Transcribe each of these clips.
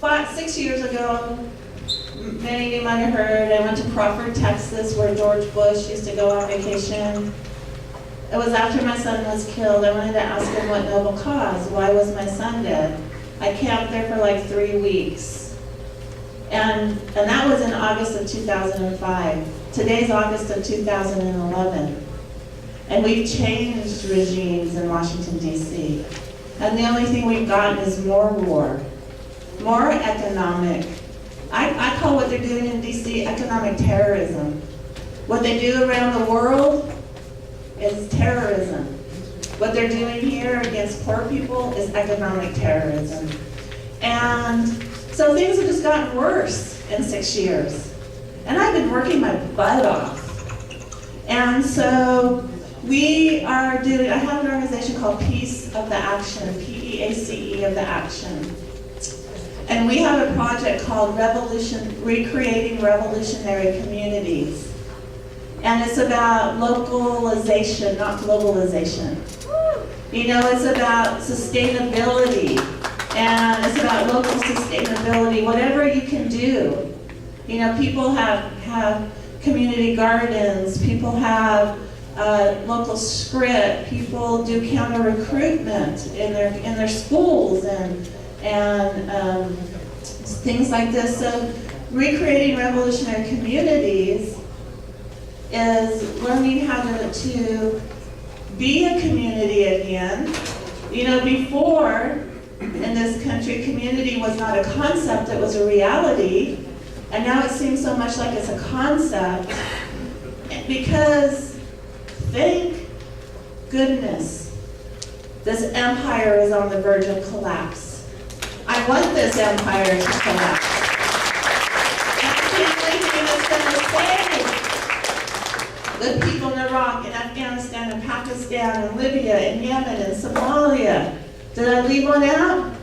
6 years ago, many of you might have heard, I went to Crawford, Texas, where George Bush used to go on vacation. It was after my son was killed. I wanted to ask him what noble cause. Why was my son dead? I camped there for like 3 weeks. And that was in August of 2005. Today's August of 2011. And we've changed regimes in Washington, D.C. And the only thing we've gotten is more war, more economic. I call what they're doing in D.C. economic terrorism. What they do around the world is terrorism. What they're doing here against poor people is economic terrorism. And so things have just gotten worse in 6 years. And I've been working my butt off. And so I have an organization called Peace of the Action, P-E-A-C-E of the Action. And we have a project called Recreating Revolutionary Communities. And it's about localization, not globalization. You know, it's about sustainability. And it's about local sustainability, whatever you can do. You know, people have community gardens, people have local script, people do counter recruitment in their schools and things like this. So recreating revolutionary communities is learning how to be a community again. You know, before in this country, community was not a concept, it was a reality. And now it seems so much like it's a concept because, thank goodness, this empire is on the verge of collapse. I want this empire to collapse. That's the only thing that's going to save the people in Iraq and Afghanistan and Pakistan and Libya and Yemen and Somalia. Did I leave one out?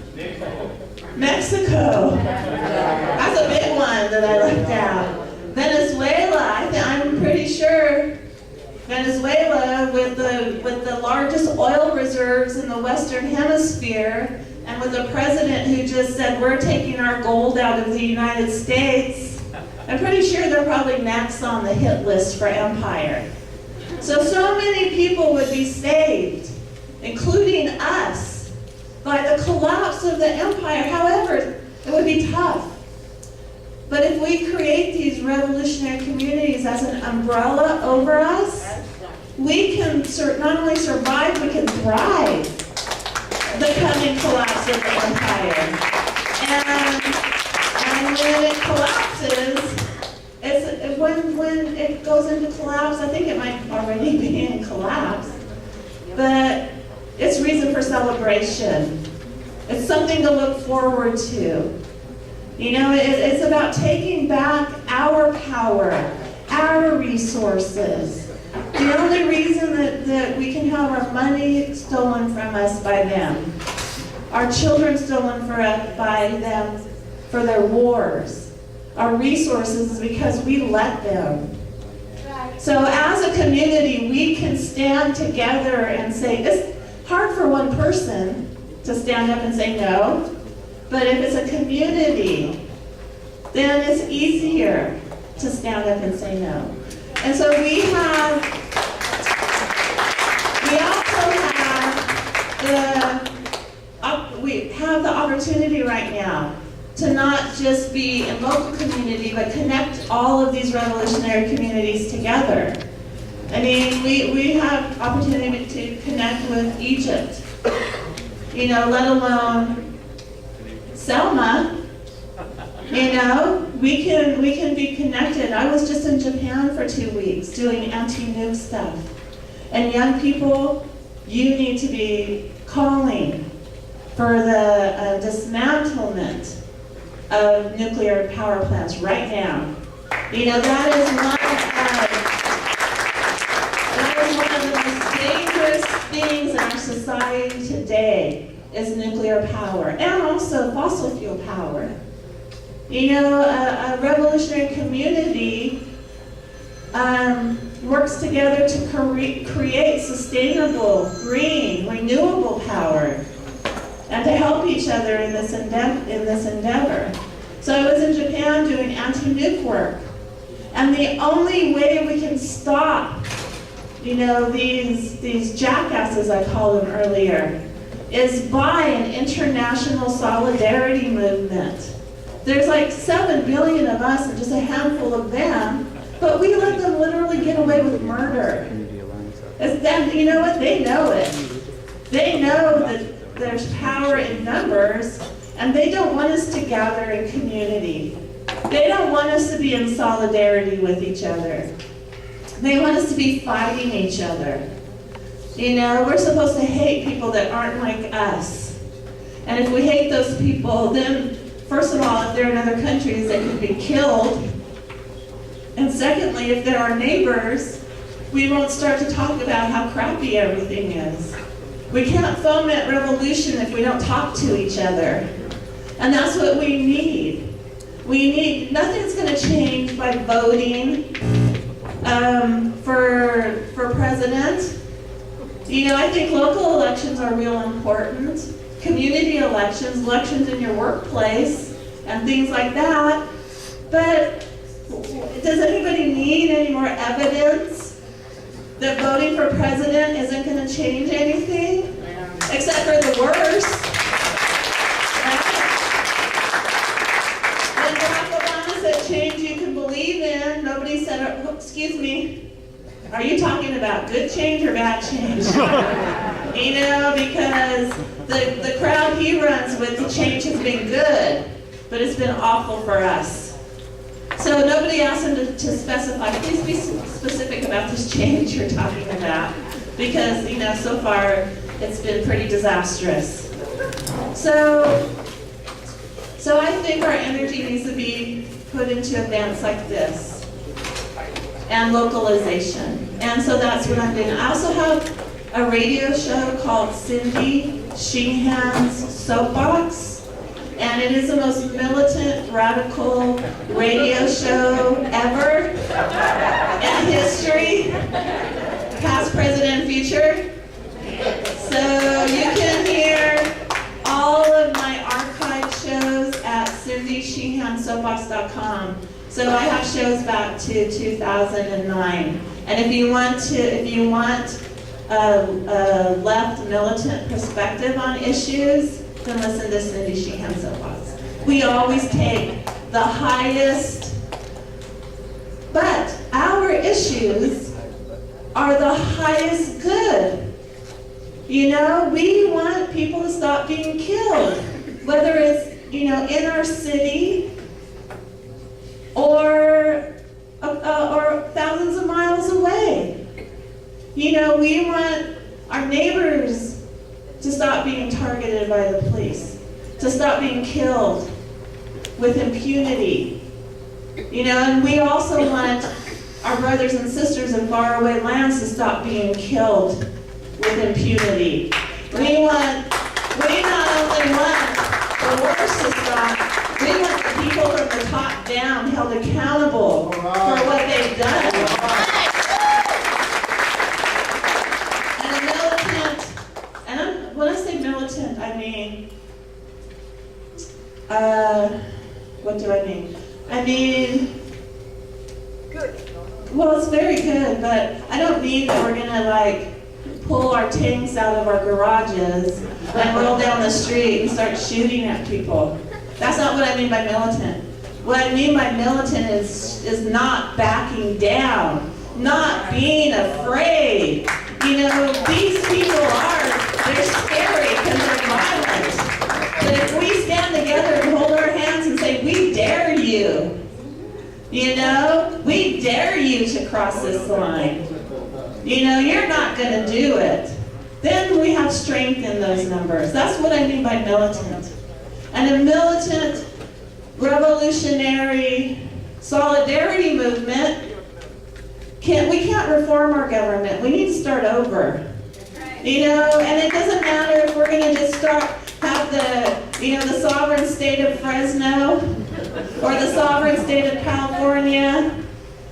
Mexico. That's a big one that I left out. Venezuela, I'm pretty sure Venezuela, with the largest oil reserves in the Western Hemisphere, and with a president who just said, we're taking our gold out of the United States, I'm pretty sure they're probably next on the hit list for empire. So many people would be saved, including us, by the collapse of the empire. However, it would be tough. But if we create these revolutionary communities as an umbrella over us, we can not only survive, we can thrive the coming collapse of the empire. And when it collapses, when it goes into collapse, I think it might already be in collapse, but it's reason for celebration. It's something to look forward to. You know, it's about taking back our power, our resources. The only reason that we can have our money stolen from us by them, our children stolen by them for their wars, our resources is because we let them. So as a community, we can stand together and say, it's hard for one person to stand up and say no, but if it's a community, then it's easier to stand up and say no. And so we have the opportunity right now to not just be in local community, but connect all of these revolutionary communities together. I mean, we have opportunity to connect with Egypt, you know, let alone Selma. You know, we can be connected. I was just in Japan for 2 weeks doing anti-nuke stuff. And young people, you need to be calling for the dismantlement of nuclear power plants right now. You know, that is one of the most dangerous things in our society today is nuclear power, and also fossil fuel power. You know, a revolutionary community works together to create sustainable, green, renewable power. And and to help each other in this endeavor. So I was in Japan doing anti-nuke work. And the only way we can stop, these jackasses, I called them earlier, is by an international solidarity movement. There's like 7 billion of us and just a handful of them, but we let them literally get away with murder. You know what? They know it. They know that there's power in numbers, and they don't want us to gather in community. They don't want us to be in solidarity with each other. They want us to be fighting each other. We're supposed to hate people that aren't like us. And if we hate those people, then first of all, if they're in other countries, they could be killed. And secondly, if they're our neighbors, we won't start to talk about how crappy everything is. We can't foment revolution if we don't talk to each other. And that's what we need. Nothing's going to change by voting for president. I think local elections are real important. Community elections, elections in your workplace, and things like that. But does anybody need any more evidence that voting for president isn't going to change anything? Except for the worse. When Barack Obama said change you can believe in, nobody said, oh, excuse me, are you talking about good change or bad change? Because the crowd he runs with, the change has been good, but it's been awful for us. So nobody asked him to specify, please be specific about this change you're talking about, because so far it's been pretty disastrous. So I think our energy needs to be put into events like this and localization. And so that's what I'm doing. I also have a radio show called Cindy Sheehan's Soapbox, and it is the most militant, radical radio show ever in history, past, present, and future. So you can hear all of my archive shows at cindysheehansoapbox.com. So I have shows back to 2009. And if you want a left militant perspective on issues, then listen to Cindy Sheehan Soapbox. We always take the highest, but our issues are the highest good. We want people to stop being killed, whether it's, in our city or thousands of miles away. We want our neighbors to stop being targeted by the police, to stop being killed with impunity. And we also want our brothers and sisters in faraway lands to stop being killed with impunity. We not only want the worst to stop, we want the people from the top down held accountable for what they've done. When I say militant, I mean, what do I mean? Good. Well, it's very good, but I don't mean that we're gonna pull our tanks out of our garages and roll down the street and start shooting at people. That's not what I mean by militant. What I mean by militant is not backing down, not being afraid. These people they're scary because they're violent. But if we stand together and hold our hands and say, we dare you, we dare you to cross this line. You're not going to do it. Then we have strength in those numbers. That's what I mean by militant. And a militant, revolutionary solidarity movement, we can't reform our government. We need to start over. And it doesn't matter if we're going to just have the sovereign state of Fresno or the sovereign state of California,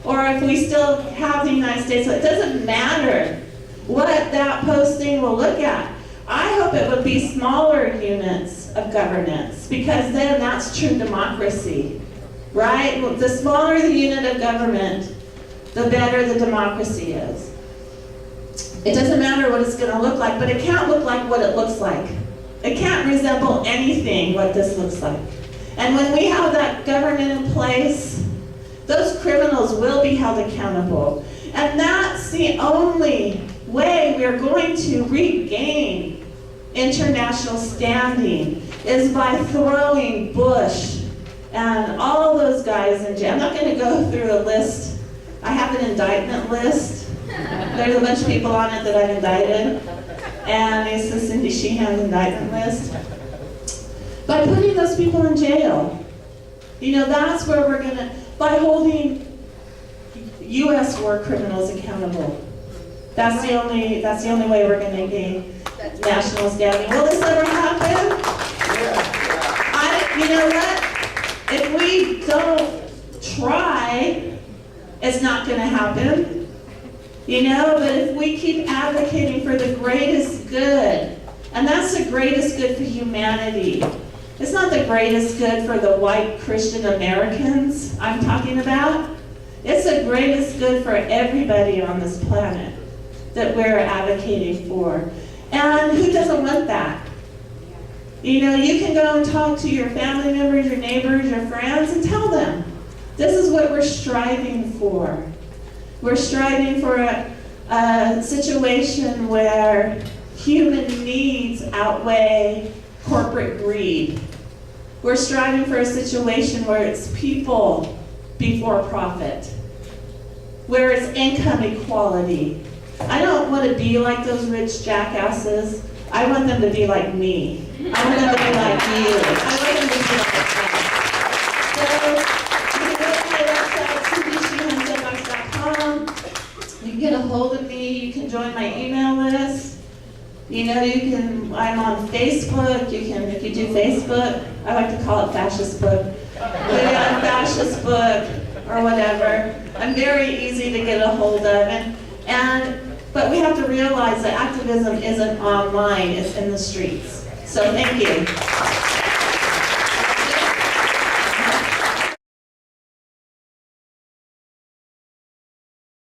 or if we still have the United States. So it doesn't matter what that posting will look at. I hope hope it would be smaller units of governance, because then that's true democracy, right? The smaller the unit of government, the better the democracy is. It doesn't matter what it's going to look like, but it can't look like what it looks like. It can't resemble anything what this looks like. And when we have that government in place, those criminals will be held accountable. And that's the only way we're going to regain international standing, is by throwing Bush and all those guys in jail. I'm not going to go through a list. I have an indictment list. There's a bunch of people on it that I've indicted. And it's the Cindy Sheehan indictment list. By putting those people in jail, that's where we're going to, by holding U.S. war criminals accountable. That's the only way we're going to gain national standing. Will this ever happen? You know what? If we don't try, it's not going to happen. But if we keep advocating for the greatest good, and that's the greatest good for humanity. It's not the greatest good for the white Christian Americans I'm talking about. It's the greatest good for everybody on this planet that we're advocating for. And who doesn't want that? You can go and talk to your family members, your neighbors, your friends, and tell them, this is what we're striving for. We're striving for a situation where human needs outweigh corporate greed. We're striving for a situation where it's people before profit, where it's income equality. I don't want to be like those rich jackasses. I want them to be like me. I want them to be like you. I want them to be like that. So you can go to my website, cdsheensoapbox.com. You can get a hold of me. You can join my email list. I'm on Facebook. If you do Facebook, I like to call it Fascist Book. Maybe on Fascist Book or whatever. I'm very easy to get a hold of. But we have to realize that activism isn't online, it's in the streets. So thank you.